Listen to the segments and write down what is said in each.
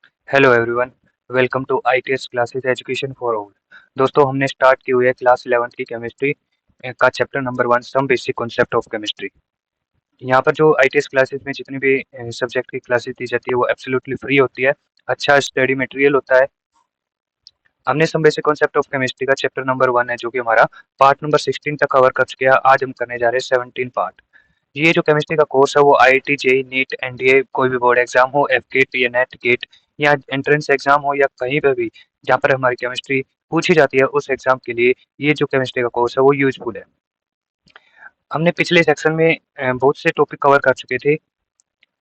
Hello everyone, welcome to ITS classes education for all. दोस्तों, हमने start की हुई है क्लास 11th की केमिस्ट्री का chapter number 1 some basic concept of chemistry. यहाँ पर जो आईटीएस क्लासेस में जितनी भी सब्जेक्ट की क्लासेस दी जाती है वो एब्सोल्युटली फ्री होती है। अच्छा स्टडी मटेरियल होता है। हमने some basic concept of chemistry का चैप्टर नंबर 1 है जो कि हमारा पार्ट नंबर 16 तक कवर कर चुके हैं। आज हम करने जा रहे हैं 17 पार्ट। ये जो केमिस्ट्री का कोर्स है वो आईआईटी जेईई नीट एनडीए कोई भी बोर्ड एग्जाम हो, एफकेट या नेट गेट या एंट्रेंस एग्जाम हो या कहीं पे भी जहाँ पर हमारी केमिस्ट्री पूछी जाती है उस एग्जाम के लिए ये जो केमिस्ट्री का कोर्स है वो यूजफुल है। हमने पिछले सेक्शन में बहुत से टॉपिक कवर कर चुके थे।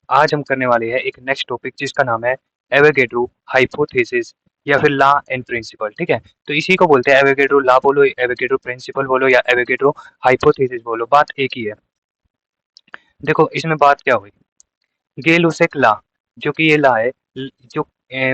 आज हम करने वाले हैं एक नेक्स्ट टॉपिक जिसका नाम है एवोगैड्रो हाइपोथेसिस या फिर लॉ एंड प्रिंसिपल। ठीक है, तो इसी को बोलते हैं एवोगैड्रो लॉ बोलो, एवोगैड्रो प्रिंसिपल बोलो या एवोगैड्रो हाइपोथेसिस बोलो, बात एक ही है। देखो इसमें बात क्या हुई, गेल-लुसेक लॉ जो कि ये लॉ है जो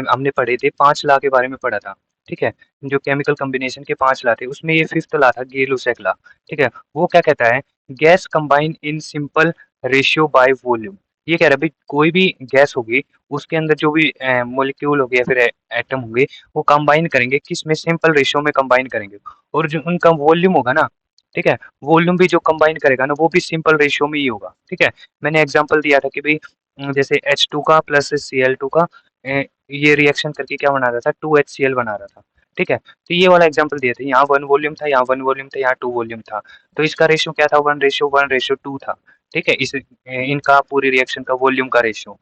हमने पढ़े थे 5 लॉ के बारे में पढ़ा था। ठीक है, जो केमिकल कॉम्बिनेशन के 5 लॉ थे उसमें ये 5th लॉ था गेल-लुसेक लॉ। ठीक है, वो क्या कहता है, gas combine in simple ratio by volume. ये कह रहा है भाई कोई भी गैस होगी उसके अंदर जो भी मॉलिक्यूल होंगे या फिर एटम होंगे वो कंबाइन करेंगे किस में, सिंपल रेशियो में कंबाइन करेंगे। और जो उनका वॉल्यूम होगा ना, ठीक है, वॉल्यूम भी जो कंबाइन करेगा ना वो भी सिंपल रेशियो में ही होगा। ठीक है, मैंने एग्जांपल दिया था कि भाई जैसे H2 का प्लस Cl2 का ये रिएक्शन करके क्या बना रहा था, 2HCl बना रहा था। ठीक है, तो ये वाला एग्जांपल दिए थे, यहाँ 1 वॉल्यूम था, यहाँ 1 वॉल्यूम था, यहाँ 2 वॉल्यूम था। तो इसका रेशियो क्या था, 1:1:2 था। ठीक है, इस इनका पूरी रिएक्शन का वॉल्यूम का रेशियो।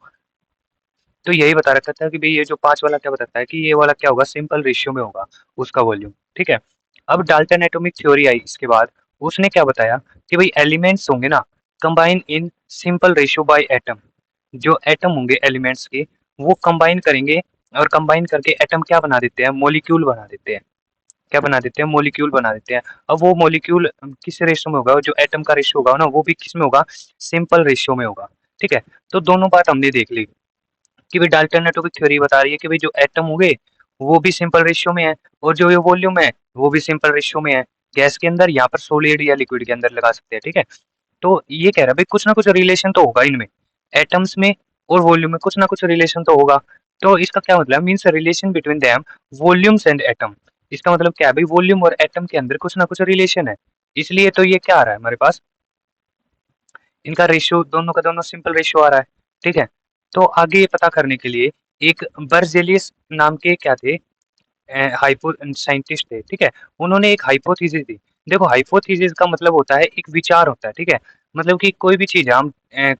तो यही बता रखा था कि भाई ये जो 5 वाला क्या बताता है कि ये वाला क्या होगा, सिंपल रेशियो में होगा उसका वॉल्यूम। ठीक है, अब डाल्टन एटॉमिक थ्योरी आई इसके बाद, उसने क्या बताया कि भाई एलिमेंट्स होंगे ना combine in simple ratio by atom. जो एटम होंगे एलिमेंट्स के वो कंबाइन करेंगे और कंबाइन करके एटम क्या बना देते हैं, मॉलिक्यूल बना देते हैं। क्या बना देते हैं, मॉलिक्यूल बना देते हैं। अब वो मॉलिक्यूल किस रेशियो में होगा, जो एटम का रेशियो होगा ना वो भी किस में होगा, सिंपल रेशियो में होगा। ठीक है, तो दोनों बात हमने देख ली कि भाई डाल्टन एटॉमिक थ्योरी बता रही है कि भाई जो एटम होंगे वो भी सिंपल रेशियो में है और जो ये वॉल्यूम है वो भी सिंपल रेशियो में है। गैस के अंदर, यहाँ पर सॉलिड या लिक्विड के अंदर लगा सकते हैं। ठीक है, तो ये कह रहा है भाई कुछ ना कुछ रिलेशन तो होगा इनमें, एटम्स में और वॉल्यूम में कुछ ना कुछ रिलेशन तो होगा। तो इसका क्या मतलब, means relation between them volumes and atom. इसका मतलब क्या है भाई, वॉल्यूम और एटम के अंदर कुछ ना कुछ रिलेशन है। इसलिए तो ये क्या आ रहा है हमारे पास, इनका रेशियो दोनों का दोनों सिंपल रेशियो आ रहा है। ठीक है, तो आगे ये पता करने के लिए एक बर्जेलियस नाम के क्या थे, हाइपो साइंटिस्ट थे। ठीक है, उन्होंने एक हाइपोथेसिस दी। देखो हाइपोथेसिस का मतलब होता है एक विचार होता है। ठीक है, मतलब कि कोई भी चीज हम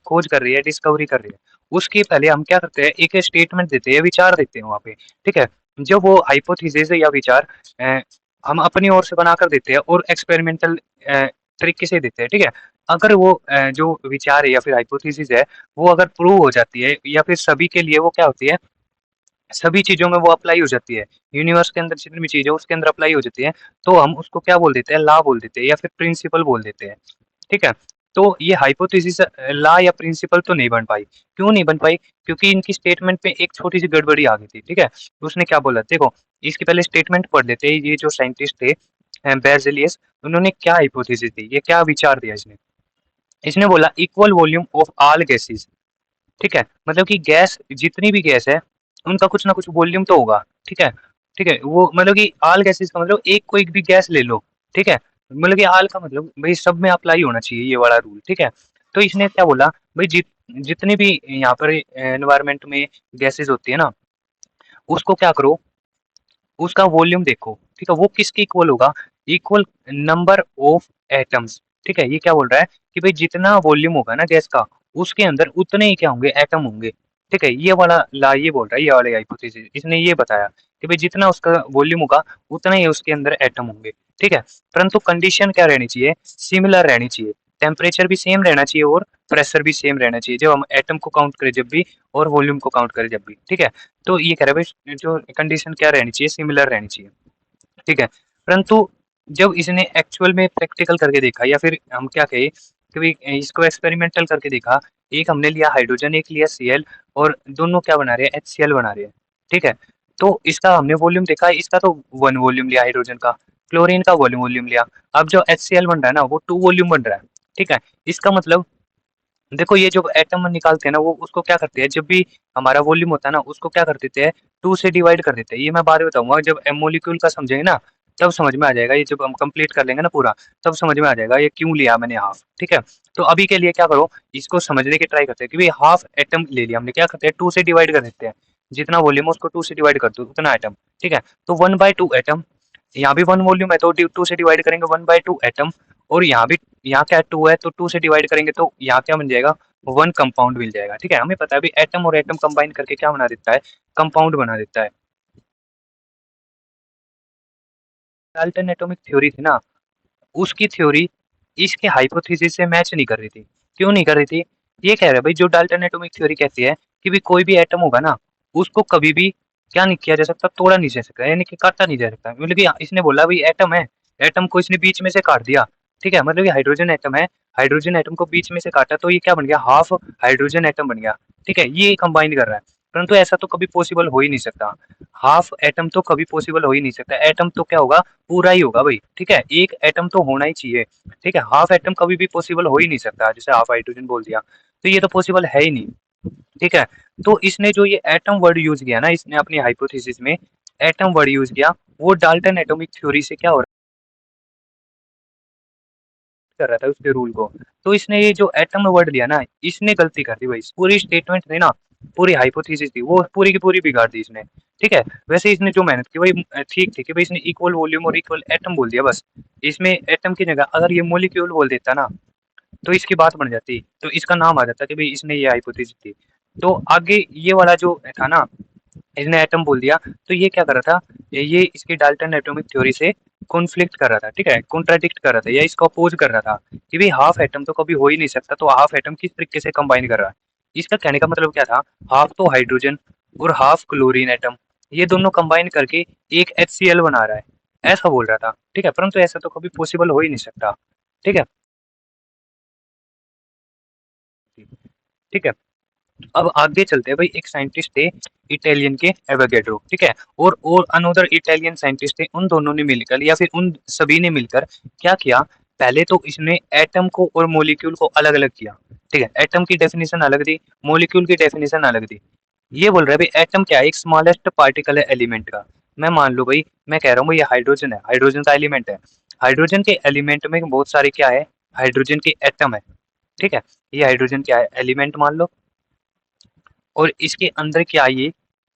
खोज कर रही है, डिस्कवरी कर रही है, उसके पहले हम क्या करते हैं, एक स्टेटमेंट देते हैं, विचार देते हैं वहाँ पे। ठीक है, जब वो हाइपोथेसिस या विचार अ, हम अपनी ओर से बनाकर देते हैं और एक्सपेरिमेंटल तरीके से देते हैं। ठीक है, अगर वो जो विचार है या फिर हाइपोथेसिस है वो अगर प्रूव हो जाती है या फिर सभी के लिए वो क्या होती है, सभी चीज़ों में वो अप्लाई हो जाती है। यूनिवर्स के अंदर जितनी भी चीज़ है उसके अंदर अप्लाई हो जाती है, तो हम उसको क्या बोल देते हैं, लॉ बोल देते हैं या फिर प्रिंसिपल बोल देते हैं। ठीक है? तो ये हाइपोथेसिस लॉ या प्रिंसिपल तो नहीं बन पाई। क्यों नहीं बन पाई? क्योंकि इनकी स्टेटमेंट में एक छोटी-सी गड़बड़ी आ गई थी। ठीक है? उसने क्या बोला, देखो इसके पहले स्टेटमेंट पढ़ लेते हैं। ये जो साइंटिस्ट थे बेrzelius, उन्होंने क्या हाइपोथेसिस दी, ये क्या विचार दिया इसने? इसने बोला equal volume of all gases. ठीक है, मतलब कि गैस जितनी भी गैस है उनका कुछ ना कुछ वॉल्यूम तो होगा। ठीक है, ठीक है, वो मतलब कि ऑल गैसेस का मतलब एक कोई भी गैस ले लो। ठीक है, मतलब कि ऑल का मतलब भाई सब में अप्लाई होना चाहिए ये वाला रूल। ठीक है, तो इसने क्या बोला भाई जितने भी यहाँ पर एनवायरनमेंट में गैसेस होती है ना उसको क्या करो, उसका वॉल्यूम देखो। ठीक है, वो किसके इक्वल होगा, इक्वल नंबर ऑफ एटम्स। ठीक है, ये क्या बोल रहा है कि भाई जितना वॉल्यूम होगा ना गैस का उसके अंदर उतने ही क्या होंगे, एटम होंगे। ठीक है, ये वाला ला ये बोल रहा है, ये वाले हाइपोथेसिस इसने ये बताया कि भाई जितना उसका वॉल्यूम होगा उतना ही उसके अंदर एटम होंगे। ठीक है, परंतु कंडीशन क्या रहनी चाहिए, सिमिलर रहनी चाहिए। टेम्परेचर भी सेम रहना चाहिए और प्रेशर भी सेम रहना चाहिए जब हम एटम को काउंट करें जब भी और वॉल्यूम को काउंट करें जब भी। ठीक है, तो ये कह रहा है भाई जो कंडीशन क्या रहनी चाहिए, सिमिलर रहनी चाहिए। ठीक है, परंतु जब इसने एक्चुअल में प्रैक्टिकल करके देखा या फिर हम क्या कहें कि भाई इसको एक्सपेरिमेंटल करके देखा, एक हमने लिया हाइड्रोजन, एक लिया Cl और दोनों क्या बना रहे हैं, HCl बना रहे हैं। ठीक है, तो इसका हमने वॉल्यूम देखा, इसका तो 1 वॉल्यूम लिया हाइड्रोजन का, क्लोरीन का वॉल्यूम वॉल्यूम लिया। अब जो HCl बन रहा है ना वो 2 वॉल्यूम बन रहा है। ठीक है, इसका मतलब देखो ये जो एटम निकालते हैं ना वो उसको क्या करते हैं, जब भी हमारा वॉल्यूम होता है ना उसको क्या कर देते हैं, 2 से डिवाइड कर देते हैं। ये मैं बाद में बताऊंगा, जब मॉलिक्यूल का समझेंगे ना तब समझ में आ जाएगा। ये जब हम कंप्लीट कर लेंगे ना पूरा तब समझ में आ जाएगा ये क्यों लिया मैंने हाफ। ठीक है, तो अभी के लिए क्या करो, इसको समझने की ट्राई करते हैं कि भाई हाफ एटम ले लिया हमने, क्या करते हैं 2 से डिवाइड कर देते हैं। जितना वॉल्यूम है उसको 2 से डिवाइड कर दो उतना एटम। ठीक है, तो 1/2 एटम, यहाँ भी 1 वॉल्यूम है तो 2 से डिवाइड करेंगे 1/2 एटम। और यहाँ भी, यहाँ क्या 2 है तो 2 से डिवाइड करेंगे तो यहाँ क्या बन जाएगा, 1 कंपाउंड मिल जाएगा। ठीक है, हमें पता है अभी एटम और एटम कंबाइन करके क्या बना देता है, कंपाउंड बना देता है। डाल्टन एटॉमिक थ्योरी थी ना, उसकी थ्योरी इसके हाइपोथेसिस से मैच नहीं कर रही थी। क्यों नहीं कर रही थी, ये कह रहा है भाई जो डाल्टन एटॉमिक थ्योरी कहती है कि भी कोई भी एटम होगा ना उसको कभी भी क्या नहीं किया जा सकता, तोड़ा नहीं जा सकता, यानी कि काटा नहीं जा सकता। मतलब कि इसने बोला भाई एटम है, एटम को इसने बीच में से काट दिया। ठीक है, मतलब ये हाइड्रोजन एटम है, हाइड्रोजन एटम को बीच में से काटा तो ये क्या बन गया, हाफ हाइड्रोजन एटम बन गया। ठीक है, ये कंबाइन कर रहा है, परंतु ऐसा तो कभी पॉसिबल हो ही नहीं सकता। हाफ एटम तो कभी पॉसिबल हो ही नहीं सकता, एटम तो क्या होगा, पूरा ही होगा भाई। ठीक है, एक एटम तो होना ही चाहिए। ठीक है, हाफ एटम कभी भी पॉसिबल हो ही नहीं सकता, जैसे हाफ हाइड्रोजन बोल दिया तो ये तो पॉसिबल है ही नहीं। ठीक है, तो इसने जो ये एटम वर्ड यूज किया ना, इसने अपनी हाइपोथेसिस में एटम वर्ड यूज किया, वो डाल्टन एटॉमिक थ्योरी से क्या हो कर रहा था उसके रूल को। तो इसने ये जो एटम वर्ड लिया ना, इसने गलती कर दी भाई, पूरी स्टेटमेंट थी ना, पूरी हाइपोथेसिस थी वो पूरी की पूरी बिगाड़ दी इसने। ठीक है, वैसे इसने जो मेहनत की भाई ठीक थी कि भाई इसने इक्वल वॉल्यूम और इक्वल एटम बोल दिया बस। इसमें एटम की जगह अगर ये मोलिक्यूल बोल देता ना तो इसकी बात बन जाती, तो इसका नाम आ जाता कि भाई इसने ये हाइपोथेसिस थी। तो आगे ये वाला जो था ना, इसने एटम बोल दिया तो ये क्या कर रहा था, ये इसकी डाल्टन एटॉमिक थ्योरी से कॉन्फ्लिक्ट कर रहा था। ठीक है, कॉन्ट्राडिक्ट कर रहा था या इसको अपोज कर रहा था कि भाई हाफ एटम तो कभी हो ही नहीं सकता, तो हाफ एटम किस तरीके से कंबाइन कर रहा है। इसका कहने का मतलब क्या था, हाफ तो हाइड्रोजन और हाफ क्लोरीन एटम, ये दोनों कंबाइन करके एक HCl बना रहा है, ऐसा बोल रहा था। ठीक है, परंतु ऐसा तो कभी पॉसिबल हो ही नहीं सकता। ठीक है, ठीक है, अब आगे चलते हैं भाई। एक साइंटिस्ट थे इटालियन के एवोगैड्रो। ठीक है, और अनदर इटालियन साइंटिस्ट थे, उन दोनों ने मिलकर या फिर उन सभी ने मिलकर क्या किया, पहले तो इसने एटम को और मॉलिक्यूल को अलग अलग किया। ठीक है, एटम की डेफिनेशन अलग दी, मॉलिक्यूल की डेफिनेशन अलग दी। ये बोल रहे हैं भाई एटम क्या है, एक स्मॉलेस्ट पार्टिकल है एलिमेंट का। मैं मान लो भाई, मैं कह रहा हूँ ये हाइड्रोजन है, हाइड्रोजन का एलिमेंट है। हाइड्रोजन के एलिमेंट में बहुत सारे क्या है, हाइड्रोजन के एटम है। ठीक है, ये हाइड्रोजन क्या है, एलिमेंट मान लो, और इसके अंदर क्या ये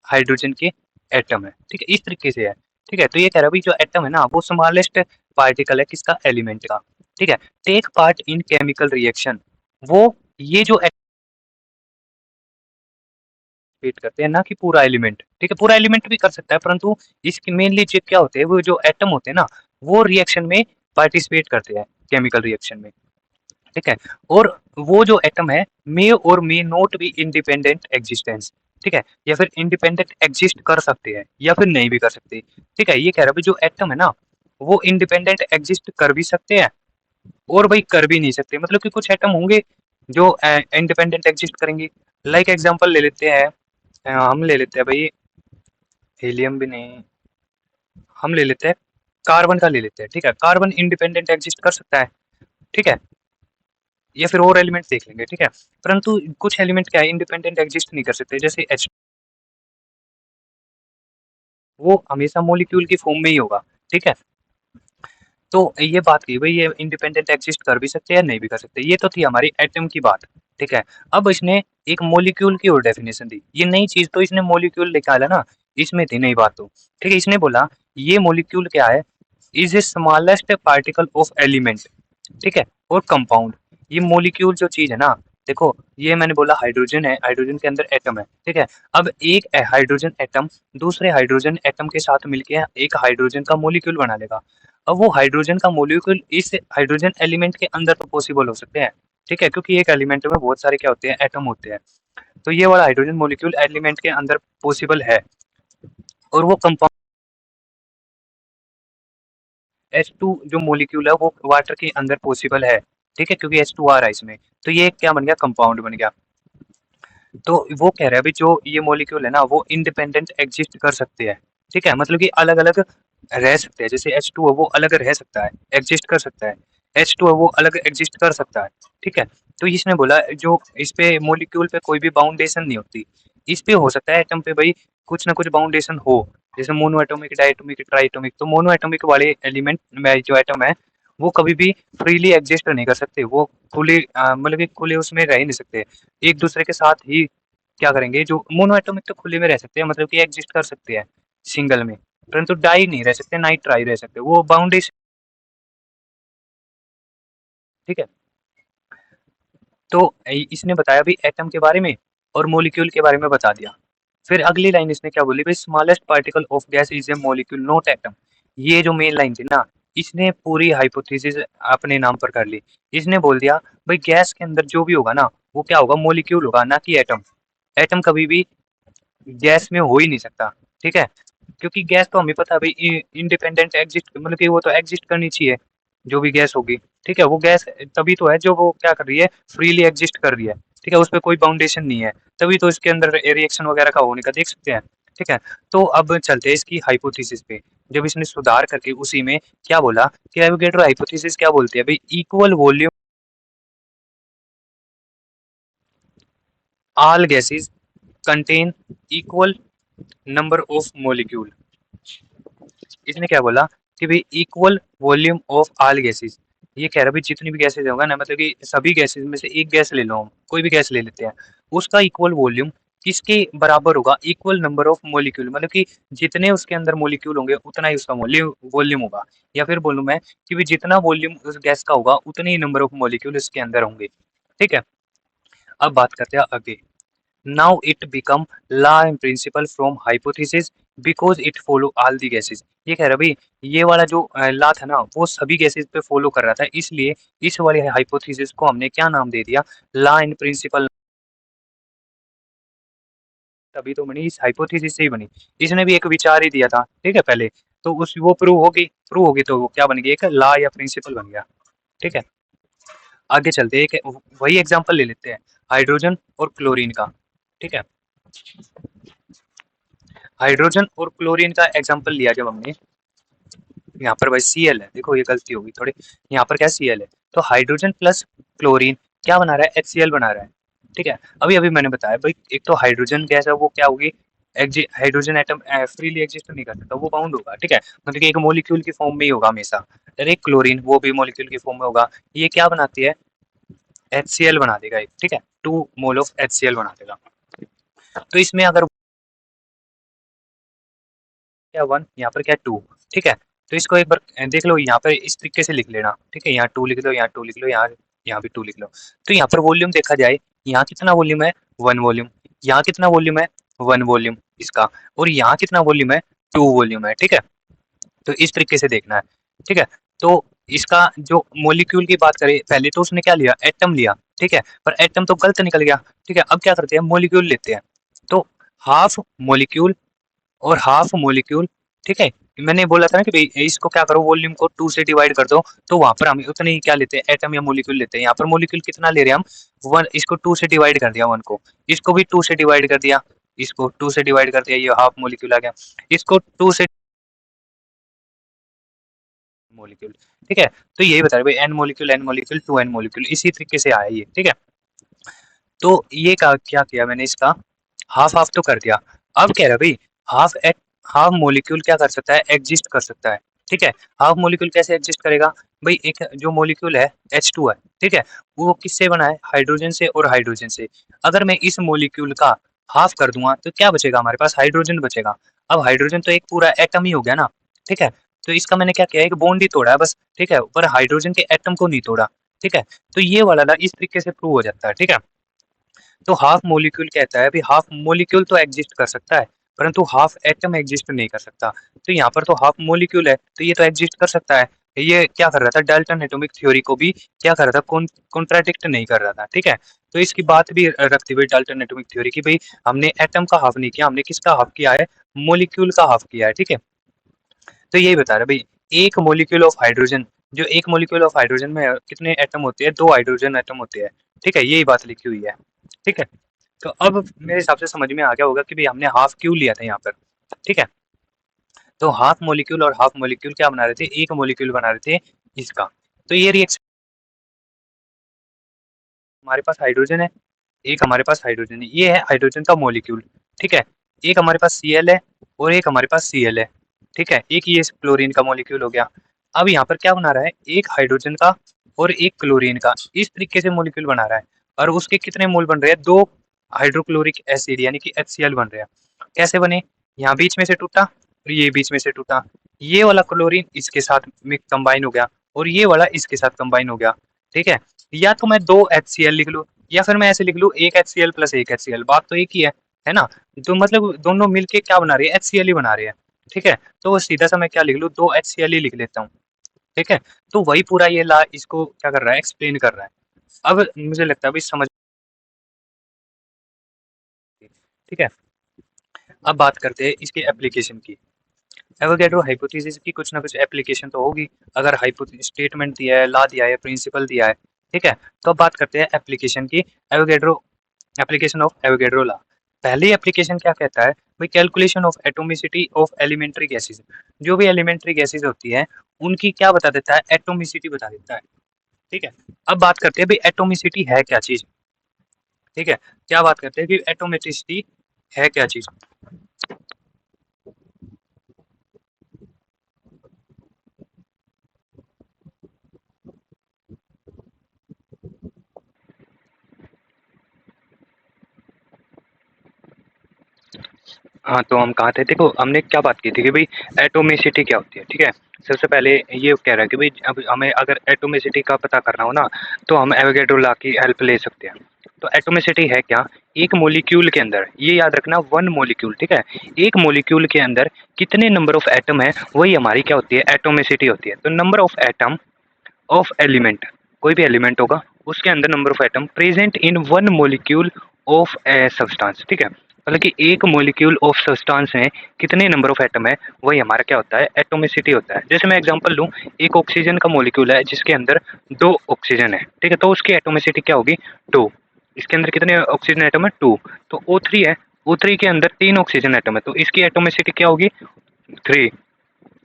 हाइड्रोजन के एटम है। ठीक है, इस तरीके से है। ठीक है, तो ये कह रहा है भाई जो एटम है ना वो स्मॉलेस्ट पार्टिकल है किसका, एलिमेंट का। ठीक है, take part in chemical reaction, वो ये जो एक्टिवेट करते हैं ना कि पूरा एलिमेंट। ठीक है, पूरा एलिमेंट भी कर सकता है, परंतु इसकी मेनली चीज क्या होते हैं, वो जो एटम होते हैं ना वो रिएक्शन में पार्टिसिपेट करते हैं, केमिकल रिएक्शन में। ठीक है, और वो जो एटम है मे और may not be independent existence. ठीक है, या फिर इंडिपेंडेंट एग्जिस्ट कर सकते हैं या फिर नहीं भी कर सकते। ठीक है, ये कह रहा है जो एटम है ना वो इंडिपेंडेंट एग्जिस्ट कर भी सकते हैं और भाई कर भी नहीं सकते। मतलब कि कुछ एटम होंगे जो इंडिपेंडेंट एग्जिस्ट करेंगे। लाइक एग्जांपल ले लेते हैं, हम ले लेते हैं भाई, हीलियम भी नहीं, हम ले लेते हैं कार्बन का ले लेते हैं। ठीक है, कार्बन इंडिपेंडेंट एग्जिस्ट कर सकता है। ठीक है, या फिर और एलिमेंट देख लेंगे। ठीक है, परंतु कुछ एलिमेंट क्या है, इंडिपेंडेंट एग्जिस्ट नहीं कर सकते, जैसे एच, वो हमेशा मॉलिक्यूल की फॉर्म में ही होगा। ठीक है, तो ये बात की भाई ये इंडिपेंडेंट एग्जिस्ट कर भी सकते हैं नहीं भी कर सकते, ये तो थी हमारी एटम की बात। ठीक है, अब इसने एक मॉलिक्यूल की और डेफिनेशन दी, ये नई चीज तो इसने मॉलिक्यूल निकाला ना, इसमें थी नई बात तो। ठीक है, इसने बोला ये मॉलिक्यूल क्या है, is a smallest particle of element. ठीक है, और कंपाउंड, ये मॉलिक्यूल जो चीज है ना, देखो ये मैंने बोला हाइड्रोजन है, हाइड्रोजन के अंदर एटम है। ठीक है, अब एक हाइड्रोजन एटम दूसरे हाइड्रोजन एटम के साथ मिलके एक हाइड्रोजन का मॉलिक्यूल बना लेगा। अब वो हाइड्रोजन का मॉलिक्यूल इस हाइड्रोजन एलिमेंट के अंदर तो पॉसिबल हो सकते हैं। ठीक है, क्योंकि एक एलिमेंट में बहुत सारे क्या होते हैं, एटम होते हैं। तो ये वाला हाइड्रोजन मॉलिक्यूल एलिमेंट के अंदर पॉसिबल है, और वो कंपाउंड H2 जो मॉलिक्यूल है वो वाटर के अंदर पॉसिबल है। ठीक है, क्योंकि H2 आ रहा है इसमें, तो ये क्या बन गया, कंपाउंड बन गया। तो वो कह रहा है भी जो ये मॉलिक्यूल है ना वो इंडिपेंडेंट एग्जिस्ट कर सकते हैं। ठीक है, मतलब कि अलग अलग रह सकते हैं, जैसे H2 है वो अलग रह सकता है, एग्जिस्ट कर सकता है। H2 है वो अलग एग्जिस्ट कर सकता है, ठीक है। तो इसने बोला जो इस पे मॉलिक्यूल पे कोई भी बाउंडेशन नहीं होती, इस पे हो सकता है एटम पे भाई कुछ ना कुछ बाउंडेशन हो, जैसे मोनो एटॉमिक, डायटोमिक, ट्राइटोमिक। तो मोनो एटॉमिक वाले एलिमेंट में जो एटम है वो कभी भी फ्रीली एग्जिस्ट नहीं कर सकते, वो खुले मतलब कि खुले उसमें रह ही नहीं सकते, एक दूसरे के साथ ही क्या करेंगे। जो मोनो एटॉमिक तो खुले में रह सकते हैं, मतलब कि एग्जिस्ट कर सकते हैं सिंगल में, परंतु डाई नहीं रह सकते, नाइट ट्राई रह सकते, वो बाउंडेशन, ठीक है। तो इसने बताया भी एटम के बारे में और मॉलिक्यूल के बारे में बता दिया। फिर अगली लाइन इसने क्या बोली भाई, smallest particle of gas is a molecule not atom. ये जो मेन लाइन थी ना, इसने पूरी हाइपोथेसिस अपने नाम पर कर ली। इसने बोल दिया भाई गैस के अंदर जो भी होगा ना वो क्या होगा, मॉलिक्यूल होगा, ना कि एटम। एटम कभी भी गैस में हो ही नहीं सकता, ठीक है। क्योंकि गैस तो हमें पता है भाई इंडिपेंडेंट एग्जिस्ट, मतलब कि वो तो एग्जिस्ट करनी चाहिए जो भी गैस होगी, ठीक है। वो गैस तभी तो है जो वो क्या कर रही है, फ्रीली एग्जिस्ट कर रही है, ठीक है, उस पर कोई बाउंडेशन नहीं है, तभी तो इसके अंदर रिएक्शन वगैरह का होने का देख सकते हैं, ठीक है। तो अब चलते हैं इसकी हाइपोथेसिस पे। जब इसने सुधार करके उसी में क्या बोला कि एवोगैड्रो हाइपोथेसिस क्या बोलती है भाई, equal volume all gases contain equal number of molecule। इसने क्या बोला कि भाई equal volume of all gases, ये कह रहा है भाई जितनी भी गैसेस होगा ना, मतलब कि सभी गैसेस में से एक गैस ले लो, हम कोई भी गैस ले लेते हैं, उसका इक्वल वॉल्यूम किसके बराबर होगा, इक्वल नंबर ऑफ मोलिक्यूल, मतलब कि जितने उसके अंदर मोलिक्यूल होंगे उतना ही उसका वॉल्यूम होगा। या फिर बोलूं मैं कि भाई जितना वॉल्यूम उस गैस का होगा उतने ही नंबर ऑफ मोलिक्यूल इसके अंदर होंगे, ठीक है। अब बात करते हैं आगे। Now it become law and principle from hypothesis because it follow all the gases। ये कह रहा भाई ये वाला जो लॉ था ना वो सभी गैसेस पे फॉलो कर रहा था, इसलिए इस वाले हाइपोथेसिस को हमने क्या नाम दे दिया, लॉ एंड प्रिंसिपल। तभी तो बनी, इस हाइपोथेसिस से ही बनी। इसने भी एक विचार ही दिया था, ठीक है, पहले तो उस वो प्रूव होगी तो वो क्या बन गई, एक लॉ या प्रिंसिपल बन गया, ठीक है। आगे चलते हैं, एक वही एग्जांपल ले लेते हैं हाइड्रोजन और क्लोरीन का, ठीक है। हाइड्रोजन और क्लोरीन का एग्जांपल लिया जब हमने, यहाँ पर भाई Cl है, देखो ये गलती होगी थोड़ी, यहाँ पर क्या Cl है, तो हाइड्रोजन प्लस क्लोरीन क्या बना रहा है, HCl बना रहा है, ठीक है। अभी अभी मैंने बताया भाई एक तो हाइड्रोजन गैस है वो क्या होगी, हाइड्रोजन एटम फ्रीली एग्जिस्ट नहीं कर सकता, वो बाउंड होगा, ठीक है, मतलब कि एक मॉलिक्यूल की फॉर्म में ही होगा हमेशा। और एक क्लोरीन वो भी मॉलिक्यूल की फॉर्म में होगा, ये क्या बनाती है, HCl बना देगा एक, ठीक है, 2 मोल ऑफ HCl बना देगा। तो इसमें अगर क्या 1 यहाँ पर क्या 2, ठीक है। तो इसको एक बार देख लो, यहाँ पर इस तरीके से लिख लेना, ठीक है, यहाँ 2 लिख लो, यहाँ 2 लिख लो, यहाँ यहाँ भी 2 लिख लो। तो यहाँ पर वॉल्यूम देखा जाए, यहाँ कितना वॉल्यूम है, 1 वॉल्यूम, यहाँ कितना वॉल्यूम है, 1 वॉल्यूम इसका, और यहाँ कितना वॉल्यूम है, 2 वॉल्यूम है, ठीक है। तो इस तरीके से देखना है, ठीक है। तो इसका जो मॉलिक्यूल की बात करें, पहले तो उसने क्या लिया, एटम लिया, ठीक है, पर एटम तो गलत निकल गया, ठीक है। अब क्या करते हैं, मॉलिक्यूल लेते हैं। तो हाफ मॉलिक्यूल और हाफ मॉलिक्यूल, ठीक है। मैंने बोला था ना कि भाई इसको क्या करो, वॉल्यूम को 2 से डिवाइड कर दो, तो वहां पर हम उतने ही क्या लेते हैं, एटम या मॉलिक्यूल लेते हैं। यहाँ पर मॉलिक्यूल कितना ले रहे हैं हम, 1, इसको 2 से डिवाइड कर दिया 1 को, इसको भी 2 से डिवाइड कर दिया, इसको 2 से डिवाइड कर दिया, ये हाफ मॉलिक्यूल आ गया, इसको 2 से मॉलिक्यूल, ठीक है। तो यही बता रहे भाई N molecule to N molecule, इसी तरीके से आया ये, ठीक है। तो ये क्या किया मैंने, इसका हाफ हाफ तो कर दिया। अब कह रहा भाई हाफ एट हाफ मॉलिक्यूल क्या कर सकता है, एग्जिस्ट कर सकता है, ठीक है। हाफ मॉलिक्यूल कैसे एग्जिस्ट करेगा भाई, एक जो मॉलिक्यूल है H2 है, ठीक है, वो किससे बना है, हाइड्रोजन से और हाइड्रोजन से। अगर मैं इस मॉलिक्यूल का हाफ कर दूंगा तो क्या बचेगा, हमारे पास हाइड्रोजन बचेगा। अब हाइड्रोजन तो एक पूरा एटम ही हो गया ना, ठीक है। तो इसका मैंने क्या किया, एक बॉन्ड ही तोड़ा है बस, ठीक है, पर हाइड्रोजन के एटम को नहीं तोड़ा, ठीक है। तो ये वाला ना इस तरीके से प्रूव हो जाता है, ठीक है। तो हाफ मॉलिक्यूल कहता है, अभी हाफ मॉलिक्यूल तो एग्जिस्ट कर सकता है, परंतु हाफ एटम एग्जिस्ट नहीं कर सकता। तो यहाँ पर तो हाफ मॉलिक्यूल है, तो ये तो एग्जिस्ट कर सकता है। ये क्या कर रहा था, डाल्टन एटॉमिक थ्योरी को भी क्या कर रहा था, कॉन्ट्राडिक्ट नहीं कर रहा था, ठीक है। तो इसकी बात भी रखते हुए डाल्टन एटॉमिक थ्योरी की, भाई हमने एटम का हाफ नहीं किया, हमने किसका हाफ किया है, मॉलिक्यूल का हाफ किया है, ठीक है। तो यही बता रहा भाई एक मॉलिक्यूल ऑफ हाइड्रोजन, जो एक मॉलिक्यूल ऑफ हाइड्रोजन में कितने एटम होते हैं, 2 हाइड्रोजन एटम होते हैं, ठीक है, यही बात लिखी हुई है, ठीक है। तो अब मेरे हिसाब से समझ में आ गया होगा कि भाई हमने हाफ क्यों लिया था यहाँ पर, ठीक है। तो हाफ मॉलिक्यूल और हाफ मॉलिक्यूल क्या बना रहे थे, एक मॉलिक्यूल बना रहे थे इसका, तो ये रिएक्शन हमारे पास हाइड्रोजन है, एक हमारे पास हाइड्रोजन है, ये है हाइड्रोजन का मॉलिक्यूल, ठीक है। एक हमारे पास Cl है और एक हमारे पास Cl है, ठीक है। एक ये क्लोरीन का मॉलिक्यूल हो गया। अब यहाँ पर क्या बना रहा है, एक हाइड्रोजन का और एक क्लोरीन का, इस तरीके से मॉलिक्यूल बना रहा है। और उसके कितने मोल बन रहे हैं, 2 हाइड्रोक्लोरिक एसिड यानी कि HCl बन रहे हैं। कैसे बने, यहाँ बीच में से टूटा और ये बीच में से टूटा, ये वाला क्लोरीन इसके साथ में कंबाइन हो गया और ये वाला इसके साथ कंबाइन हो गया, ठीक है। या तो मैं 2 HCl लिख लूँ या फिर मैं ऐसे लिख लूँ एक HCl प्लस एक HCl, बात तो एक ही है ना। तो मतलब दोनों मिलके क्या बना रही है, HCl ही बना रही है, ठीक है। तो सीधा सा मैं क्या लिख लूँ, 2 HCl ही लिख लेता हूँ, ठीक है। तो वही पूरा ये ला इसको क्या कर रहा है, एक्सप्लेन कर रहा है। अब मुझे लगता है अभी समझ, ठीक है। अब बात करते हैं इसके एप्लीकेशन की। एवोगैड्रो हाइपोथेसिस की कुछ ना कुछ एप्लीकेशन तो होगी, अगर स्टेटमेंट दिया है, ला दिया है, प्रिंसिपल दिया है, ठीक है। तो अब बात करते हैं एप्लीकेशन की। Avogadro application of Avogadro law. पहली एप्लीकेशन क्या कहता है भाई, calculation of atomicity of elementary gases. जो भी एलिमेंट्री गैसेस होती है उनकी क्या बता देता है, एटोमिसिटी बता देता है, ठीक है। अब बात करते हैं भाई एटोमिसिटी है क्या चीज, ठीक है। क्या बात करते हैं कि एटोमिसिटी है क्या चीज। हाँ, तो हम कहाँ थे? देखो हमने क्या बात की थी कि भाई एटोमिसिटी क्या होती है, ठीक है। सबसे पहले ये कह रहा है कि भाई अब हमें अगर एटोमिसिटी का पता करना हो ना, तो हम एवोगैड्रो लॉ की हेल्प ले सकते हैं। तो एटोमिसिटी है क्या, एक मॉलिक्यूल के अंदर, ये याद रखना, वन मॉलिक्यूल, ठीक है। एक मॉलिक्यूल के अंदर कितने नंबर ऑफ एटम है, वही हमारी क्या होती है, एटोमिसिटी होती है। तो number of atom of element, कोई भी एलिमेंट होगा उसके अंदर number of atom present in one molecule of a substance, ठीक है। मतलब कि एक मॉलिक्यूल ऑफ सब्सटेंस में कितने नंबर ऑफ एटम है, वही हमारा क्या होता है, एटोमिसिटी होता है। जैसे मैं एग्जांपल लूँ, एक ऑक्सीजन का मॉलिक्यूल है जिसके अंदर 2 ऑक्सीजन है, ठीक है। तो उसकी एटोमिसिटी क्या होगी, 2। इसके अंदर कितने ऑक्सीजन एटम है, 2। तो O3 है, O3 के अंदर 3 ऑक्सीजन एटम है, तो इसकी एटोमिसिटी क्या होगी, 3।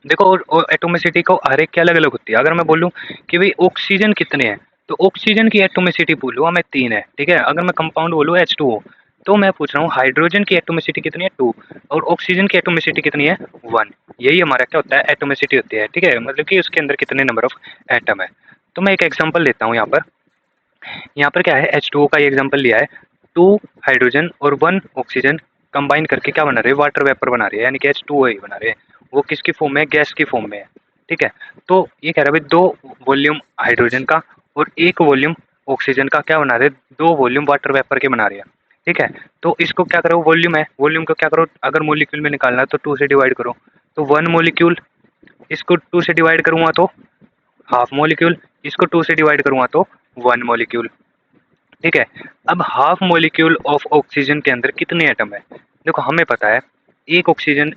देखो और एटोमिसिटी को हर एक की अलग अलग होती है। अगर मैं बोलूँ कि भाई ऑक्सीजन कितने हैं, तो ऑक्सीजन की एटोमिसिटी बोलूँ मैं 3 है, ठीक है। अगर मैं कंपाउंड बोलूँ H2O, तो मैं पूछ रहा हूँ हाइड्रोजन की एटोमिसिटी कितनी है, 2, और ऑक्सीजन की एटोमिसिटी कितनी है, 1। यही हमारा क्या होता है, एटोमिसिटी होती है, ठीक है। मतलब कि उसके अंदर कितने नंबर ऑफ एटम है। तो मैं एक एग्जाम्पल लेता हूँ यहाँ पर क्या है, H2O का ये एग्जाम्पल लिया है। 2 हाइड्रोजन और 1 ऑक्सीजन कंबाइन करके क्या बना रहे हैं, वाटर वेपर बना रहे हैं, यानी कि H2O ही बना रहे हैं। वो किसकी फॉर्म में है, गैस की फॉर्म में है, ठीक है। तो ये कह रहा है भाई 2 वॉल्यूम हाइड्रोजन का और 1 वॉल्यूम ऑक्सीजन का क्या बना रहे हैं, 2 वॉल्यूम वाटर वेपर के बना रहे हैं, ठीक है। तो इसको क्या करो, वॉल्यूम है, वॉल्यूम को क्या करो, अगर मोलिक्यूल में निकालना है तो 2 से डिवाइड करो, तो 1 मोलिक्यूल। इसको 2 से डिवाइड करूंगा तो हाफ मोलिक्यूल, इसको 2 से डिवाइड करूंगा तो 1 मोलिक्यूल, ठीक है। अब हाफ मॉलिक्यूल ऑफ ऑक्सीजन के अंदर कितने एटम है, देखो हमें पता है एक ऑक्सीजन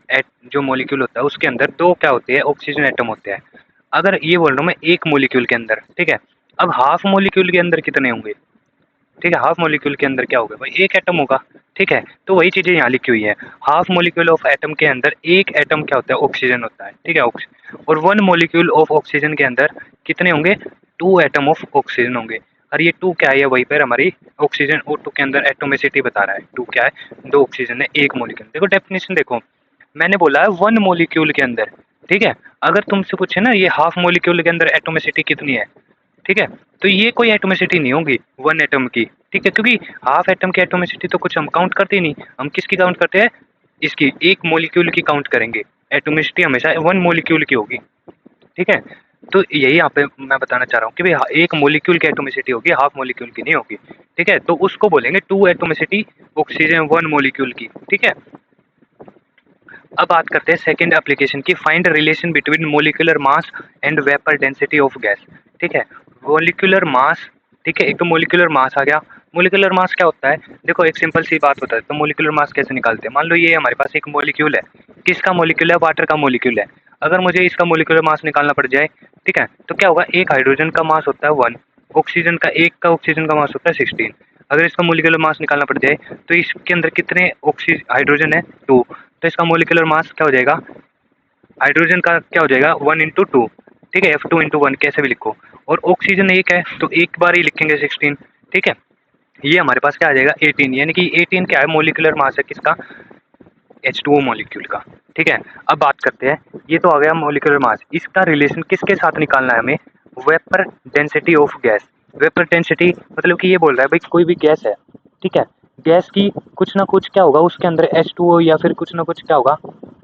जो मॉलिक्यूल होता है उसके अंदर 2 क्या होते हैं, ऑक्सीजन एटम होते हैं। अगर ये बोल रहा हूँ मैं एक मॉलिक्यूल के अंदर, ठीक है। अब हाफ मॉलिक्यूल के अंदर कितने होंगे, ठीक है। हाफ मॉलिक्यूल के अंदर क्या होगा भाई, एक एटम होगा, ठीक है। तो वही चीजें यहाँ लिखी हुई है, हाफ मॉलिक्यूल ऑफ एटम के अंदर एक एटम क्या होता है, ऑक्सीजन होता है, ठीक है। और 1 मॉलिक्यूल ऑफ ऑक्सीजन के अंदर कितने होंगे, 2 एटम ऑफ ऑक्सीजन होंगे। और ये 2 क्या है, वहीं पर हमारी ऑक्सीजन O2 के अंदर एटोमिसिटी बता रहा है। 2 क्या है, 2 ऑक्सीजन है, एक मॉलिक्यूल। देखो डेफिनेशन देखो, मैंने बोला है 1 मॉलिक्यूल के अंदर, ठीक है। अगर तुमसे पूछे ना ये हाफ मॉलिक्यूल के अंदर एटोमिसिटी कितनी है, ठीक है, तो ये कोई एटोमिसिटी नहीं होगी 1 एटम की, ठीक है। क्योंकि हाफ एटम की एटोमिसिटी तो कुछ हम काउंट करते ही नहीं, हम किसकी काउंट करते हैं, इसकी एक मॉलिक्यूल की काउंट करेंगे। एटोमिसिटी हमेशा 1 मॉलिक्यूल की होगी, ठीक है। तो यही यहाँ पे मैं बताना चाह रहा हूँ कि भाई एक मॉलिक्यूल की एटोमिसिटी होगी, हाफ मॉलिक्यूल की नहीं होगी, ठीक है। तो उसको बोलेंगे 2 एटोमिसिटी ऑक्सीजन 1 मॉलिक्यूल की, ठीक है। अब बात करते हैं सेकंड एप्लीकेशन की, find relation between molecular mass and vapour density of gas, ठीक है। मोलिकुलर मास, ठीक है, एक तो मोलिकुलर मास आ गया। मोलिकुलर मास क्या होता है, देखो एक सिंपल सी बात होता है, तो मोलिकुलर मास कैसे निकालते हैं, मान लो ये हमारे पास एक मोलिक्यूल है, किसका मोलिक्यूल है, वाटर का मोलिक्यूल है। अगर मुझे इसका मोलिकुलर मास निकालना पड़ जाए, ठीक है, तो क्या होगा, एक हाइड्रोजन का मास होता है 1, ऑक्सीजन का ऑक्सीजन का मास होता है 16। अगर इसका मोलिकुलर मास निकालना पड़ जाए तो इसके अंदर कितने ऑक्सीजन हाइड्रोजन है, 2। तो इसका मोलिकुलर मास क्या हो जाएगा, हाइड्रोजन का क्या हो जाएगा, 1 × 2, ठीक है, F2 इंटू 1 कैसे भी लिखो, और ऑक्सीजन 1 है तो एक बार ही लिखेंगे 16, ठीक है। ये हमारे पास क्या आ जाएगा 18, यानी कि 18 क्या है, मोलिकुलर मास है किसका, H2O मॉलिक्यूल का, ठीक है। अब बात करते हैं, ये तो आ गया मॉलिक्यूलर मास, इसका रिलेशन किसके साथ निकालना है हमें, vapour density of gas. Vapour density मतलब कि ये बोल रहा है भाई कोई भी गैस है, ठीक है, गैस की कुछ ना कुछ क्या होगा उसके अंदर H2O या फिर कुछ ना कुछ क्या होगा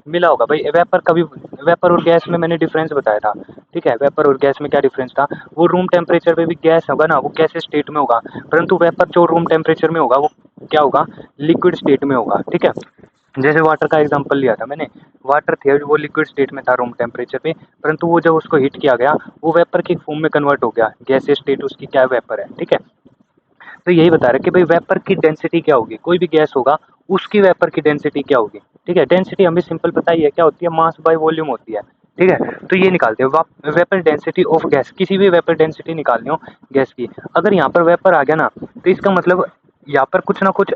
मिला होगा भाई। वेपर का भी, वेपर और गैस में मैंने डिफरेंस बताया था, ठीक है। वेपर और गैस में क्या डिफरेंस था, वो रूम टेम्परेचर पे भी गैस होगा ना, वो गैस स्टेट में होगा, परंतु वेपर जो रूम टेम्परेचर में होगा वो क्या होगा, लिक्विड स्टेट में होगा, ठीक है। जैसे वाटर का एग्जांपल लिया था मैंने, वाटर थे वो लिक्विड स्टेट में था रूम टेम्परेचर पे, परंतु वो जब उसको हीट किया गया वो वेपर की फॉर्म में कन्वर्ट हो गया, गैस स्टेट उसकी क्या है, वेपर है, ठीक है। तो यही बता रहा है कि भाई वेपर की डेंसिटी क्या होगी, कोई भी गैस होगा उसकी वेपर की डेंसिटी क्या होगी, ठीक है। डेंसिटी हमें सिंपल पता ही है क्या होती है, मास बाय वॉल्यूम होती है, ठीक है। तो ये निकालते हैं वेपर डेंसिटी ऑफ गैस, किसी भी वेपर डेंसिटी निकालनी हो गैस की, अगर यहाँ पर वेपर आ गया ना तो इसका मतलब यहाँ पर कुछ ना कुछ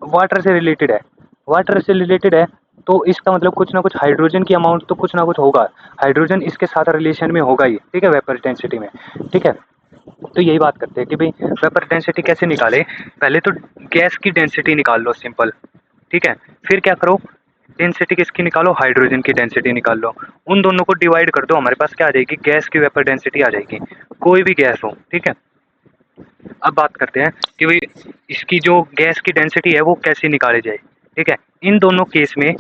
वाटर से रिलेटेड है, वाटर से रिलेटेड है तो इसका मतलब कुछ ना कुछ हाइड्रोजन की अमाउंट तो कुछ ना कुछ होगा, हाइड्रोजन इसके साथ रिलेशन में होगा ही, ठीक है, वेपर डेंसिटी में, ठीक है। तो यही बात करते हैं कि भाई वेपर डेंसिटी कैसे निकाले, पहले तो गैस की डेंसिटी निकाल लो सिंपल, ठीक है। फिर क्या करो, डेंसिटी किसकी निकालो, हाइड्रोजन की डेंसिटी निकाल लो, उन दोनों को डिवाइड कर दो, हमारे पास क्या आ जाएगी, गैस की वेपर डेंसिटी आ जाएगी, कोई भी गैस हो, ठीक है। अब बात करते हैं कि भाई इसकी जो गैस की डेंसिटी है वो कैसे निकाली जाए, ठीक है। इन दोनों केस में,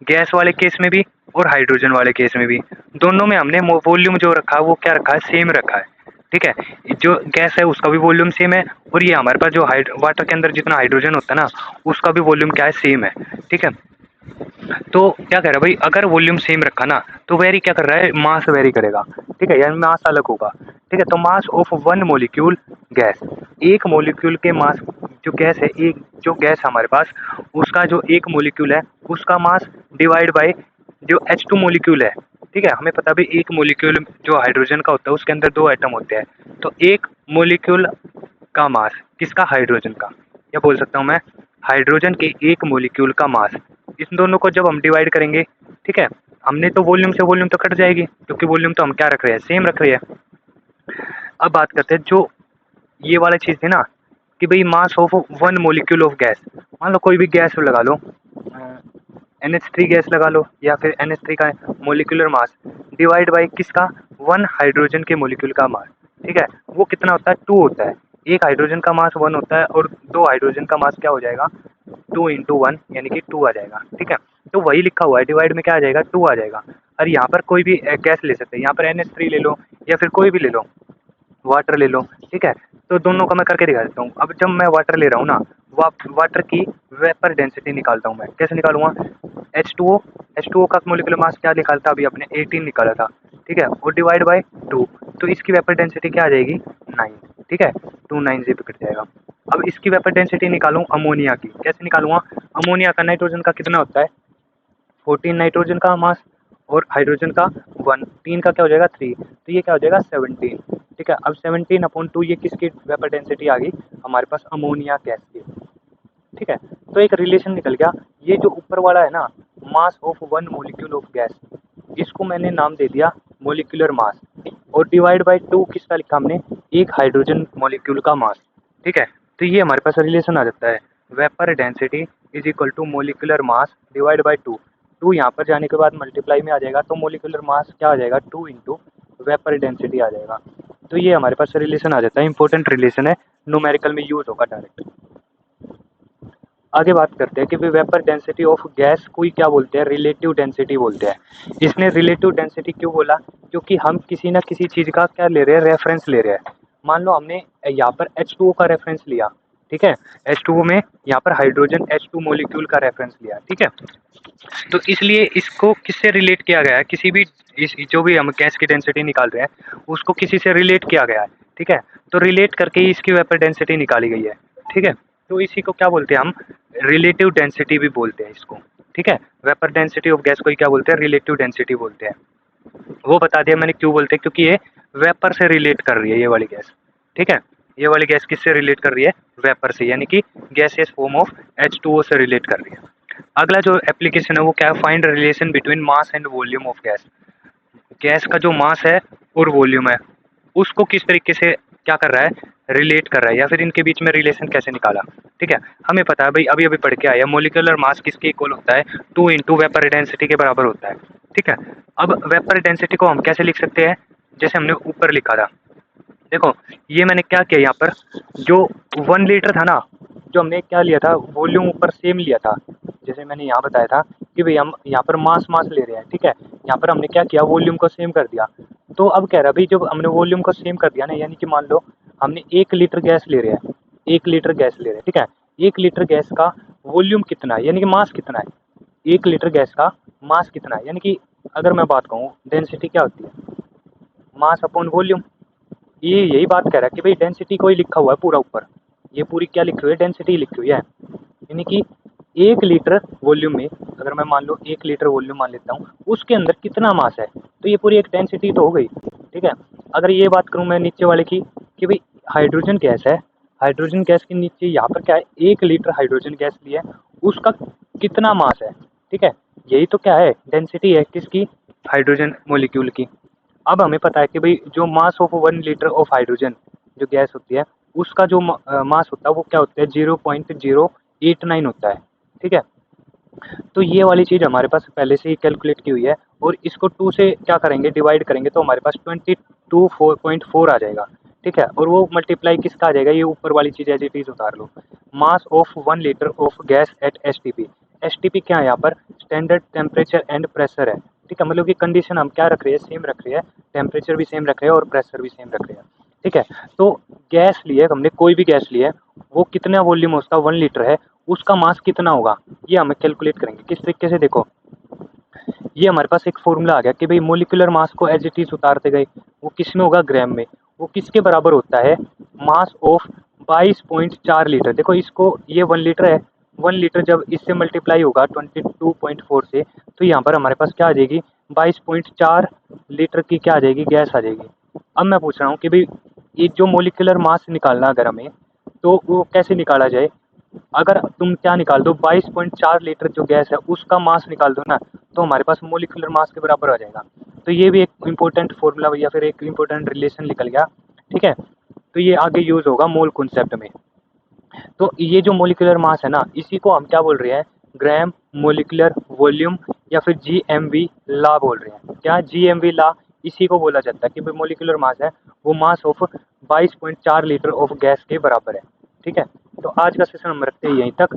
गैस वाले केस में भी और हाइड्रोजन वाले केस में भी, दोनों में हमने वॉल्यूम जो रखा है वो क्या रखा है, सेम रखा है, ठीक है। जो गैस है उसका भी वॉल्यूम सेम है, और ये हमारे पास जो वाटर के अंदर जितना हाइड्रोजन होता है ना उसका भी वॉल्यूम क्या है, सेम है, ठीक है। तो क्या कह रहा है भाई, अगर वॉल्यूम सेम रखा ना तो वेरी क्या कर रहा है, मास वेरी करेगा, ठीक है, यानी मास अलग होगा, ठीक है। तो mass of one molecule gas, एक मोलिक्यूल के मास, जो गैस है, एक जो गैस हमारे पास उसका जो एक मोलिक्यूल है उसका मास डिवाइड बाय जो H2 मोलिक्यूल है, ठीक है। हमें पता भी एक मोलिक्यूल जो हाइड्रोजन का होता है उसके अंदर दो एटम होते हैं, तो एक मोलिक्यूल का मास किसका, हाइड्रोजन का, या बोल सकता हूँ मैं हाइड्रोजन के एक मोलिक्यूल का मास, इन दोनों को जब हम डिवाइड करेंगे, ठीक है, हमने तो वॉल्यूम से वॉल्यूम तो कट जाएगी क्योंकि वॉल्यूम तो हम क्या रख रहे हैं, सेम रख रहे हैं। अब बात करते हैं जो ये वाला चीज़ थी ना कि भाई mass of one molecule of gas, मान लो कोई भी गैस लगा लो, NH3 गैस लगा लो या फिर NH3 का मोलिकुलर मास डिवाइड बाई किसका, वन हाइड्रोजन के मोलिक्यूल का मास, ठीक है, वो कितना होता है, 2 होता है। एक हाइड्रोजन का मास 1 होता है और दो हाइड्रोजन का मास क्या हो जाएगा, 2 इंटू 1 यानी कि 2 आ जाएगा, ठीक है। तो वही लिखा हुआ है, डिवाइड में क्या आ जाएगा, 2 आ जाएगा। और यहाँ पर कोई भी गैस ले सकते हैं, यहाँ पर NH3 ले लो या फिर कोई भी ले लो, वाटर ले लो, ठीक है। तो दोनों का मैं करके दिखा देता हूँ। अब जब मैं वाटर ले रहा हूँ ना, वाटर की वेपर डेंसिटी निकालता हूँ मैं, कैसे निकालूंगा, H2O का मोलिकुलर मास क्या निकालता, अभी अपने 18 निकाला था, ठीक है, और डिवाइड बाय 2, तो इसकी वेपर डेंसिटी क्या आ जाएगी, 9, ठीक है, 2 9 से कट जाएगा। अब इसकी वेपर डेंसिटी निकालूँ अमोनिया की, कैसे निकालूंगा, अमोनिया का नाइट्रोजन का कितना होता है, 14 नाइट्रोजन का मास और हाइड्रोजन का 1, 3 का क्या हो जाएगा 3, तो ये क्या हो जाएगा 17, ठीक है। अब 17/2 ये किसकी वेपर डेंसिटी आ गई, हमारे पास अमोनिया गैस की, ठीक है। तो एक रिलेशन निकल गया, ये जो ऊपर वाला है ना, mass of one molecule of gas, इसको मैंने नाम दे दिया मोलिकुलर मास, और डिवाइड बाय 2 किसका लिखा हमने, एक हाइड्रोजन मोलिक्यूल का मास, ठीक है। तो ये हमारे पास रिलेशन आ जाता है, vapour density is equal to molecular mass divide by 2, 2 यहाँ पर जाने के बाद मल्टीप्लाई में आ जाएगा, तो मोलिकुलर मास क्या आ जाएगा, 2 इंटू वेपर डेंसिटी आ जाएगा। तो ये हमारे पास रिलेशन आ जाता है, इंपॉर्टेंट रिलेशन है, न्यूमेरिकल में यूज होगा डायरेक्ट। आगे बात करते हैं कि वेपर डेंसिटी ऑफ गैस को ही क्या बोलते हैं, रिलेटिव डेंसिटी बोलते हैं। इसने रिलेटिव डेंसिटी क्यों बोला, क्योंकि हम किसी ना किसी चीज़ का क्या ले रहे हैं, रेफरेंस ले रहे हैं। मान लो हमने यहाँ पर H2O का रेफरेंस लिया, ठीक है, H2O में यहाँ पर हाइड्रोजन H2 मोलिक्यूल का रेफरेंस लिया, ठीक है। तो इसलिए इसको किससे रिलेट किया गया है, किसी भी इस जो भी हम गैस की डेंसिटी निकाल रहे हैं उसको किसी से रिलेट किया गया है, ठीक है। तो रिलेट करके ही इसकी वेपर डेंसिटी निकाली गई है, ठीक है। तो इसी को क्या बोलते हैं हम, रिलेटिव डेंसिटी भी बोलते हैं इसको, ठीक है। वेपर डेंसिटी ऑफ गैस को ही क्या बोलते हैं, रिलेटिव डेंसिटी बोलते हैं। वो बता दिया मैंने क्यों बोलते हैं, क्योंकि ये वेपर से रिलेट कर रही है ये वाली गैस, ठीक है। ये वाली गैस किससे रिलेट कर रही है, वेपर से, यानी कि गैसियस फॉर्म ऑफ H2O से रिलेट कर रही है। अगला जो एप्लीकेशन है वो क्या है, find relation between mass and volume of gas. Gas का जो मास है और वॉल्यूम है उसको किस तरीके से क्या कर रहा है, रिलेट कर रहा है, या फिर इनके बीच में रिलेशन कैसे निकाला। ठीक है, हमें पता है भाई, अभी अभी पढ़ के आया, मोलिकुलर मास किसके इक्वल होता है, 2 इंटू वेपर डेंसिटी के बराबर होता है। ठीक है, अब वेपर डेंसिटी को हम कैसे लिख सकते हैं, जैसे हमने ऊपर लिखा था। देखो ये मैंने क्या किया यहाँ पर, जो 1 लीटर था ना, जो हमने क्या लिया था, वॉल्यूम ऊपर सेम लिया था, जैसे मैंने यहाँ बताया था कि भाई हम यहाँ पर मास मास ले रहे हैं। ठीक है, यहाँ पर हमने क्या किया, वॉल्यूम को सेम कर दिया। तो अब कह रहा भाई, जब हमने वॉल्यूम को सेम कर दिया ना, यानी कि मान लो हमने 1 लीटर गैस ले रहे हैं, 1 लीटर गैस ले रहे हैं। ठीक है, 1 लीटर गैस का वॉल्यूम कितना है, यानी कि मास कितना है, 1 लीटर गैस का मास कितना है, यानी कि अगर मैं बात कहूँ डेंसिटी क्या होती है, मास अपॉन वॉल्यूम। ये यही बात कह रहा है कि भाई डेंसिटी को ही लिखा हुआ है पूरा ऊपर, ये पूरी क्या लिखी हुई है, डेंसिटी लिखी हुई है। यानी कि 1 लीटर वॉल्यूम में, अगर मैं मान लो 1 लीटर वॉल्यूम मान लेता हूँ, उसके अंदर कितना मास है, तो ये पूरी एक डेंसिटी तो हो गई। ठीक है, अगर ये बात करूँ मैं नीचे वाले की, कि भाई हाइड्रोजन गैस है, हाइड्रोजन गैस के नीचे यहाँ पर क्या है, 1 लीटर हाइड्रोजन गैस लिया है, उसका कितना मास है। ठीक है, यही तो क्या है, डेंसिटी है किसकी, हाइड्रोजन मोलिक्यूल की। अब हमें पता है कि भाई जो मास ऑफ 1 लीटर ऑफ हाइड्रोजन जो गैस होती है, उसका जो मास होता है वो क्या होता है, 0.089 होता है। ठीक है, तो ये वाली चीज़ हमारे पास पहले से ही कैलकुलेट की हुई है, और इसको 2 से क्या करेंगे, डिवाइड करेंगे, तो हमारे पास 22.4 आ जाएगा। ठीक है, और वो मल्टीप्लाई किसका आ जाएगा, ये ऊपर वाली चीज़ एज इट इज उतार लो, mass of 1 litre of gas at STP. STP क्या है यहाँ पर, स्टैंडर्ड टेम्परेचर एंड प्रेशर है। ठीक है, मतलब कि कंडीशन हम क्या रख रहे हैं, सेम रख रहे हैं, टेम्परेचर भी सेम रख रहे हैं और प्रेशर भी सेम रख रहे हैं। ठीक है, तो गैस लिए हमने, कोई भी गैस लिए, वो कितना वॉल्यूम उसका 1 लीटर है, उसका मास कितना होगा, ये हमें कैलकुलेट करेंगे। किस तरीके से, देखो ये हमारे पास एक फॉर्मूला आ गया कि भाई मोलिकुलर मास को एज इट इज उतारते गए, वो किस में होगा, ग्राम में। वो किसके बराबर होता है, मास ऑफ 22.4 लीटर। देखो इसको, ये 1 लीटर है, 1 लीटर जब इससे मल्टीप्लाई होगा 22.4 से, तो यहाँ पर हमारे पास क्या आ जाएगी, 22.4 लीटर की क्या आ जाएगी, गैस आ जाएगी। अब मैं पूछ रहा हूँ कि भाई ये जो मोलिकुलर मास निकालना अगर हमें, तो वो कैसे निकाला जाए। अगर तुम क्या निकाल दो, 22.4 लीटर जो गैस है उसका मास निकाल दो ना, तो हमारे पास मोलिकुलर मास के बराबर आ जाएगा। तो ये भी एक इम्पोर्टेंट फॉर्मूला या फिर एक इम्पोर्टेंट रिलेशन निकल गया। ठीक है, तो ये आगे यूज होगा मोल कॉन्सेप्ट में। तो ये जो मोलिकुलर मास है ना, इसी को हम क्या बोल रहे हैं, ग्राम मोलिकुलर वॉल्यूम, या फिर जीएमवी ला बोल रहे हैं। क्या, जीएमवी ला, इसी को बोला जाता है कि भाई मोलिकुलर मास है वो mass of 22.4 litre of gas के बराबर है। ठीक है, तो आज का सेशन हम रखते हैं यहीं तक,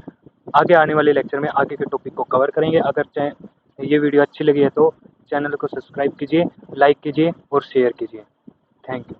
आगे आने वाले लेक्चर में आगे के टॉपिक को कवर करेंगे। अगर चाहे ये वीडियो अच्छी लगी है तो चैनल को सब्सक्राइब कीजिए, लाइक कीजिए और शेयर कीजिए। Thank you.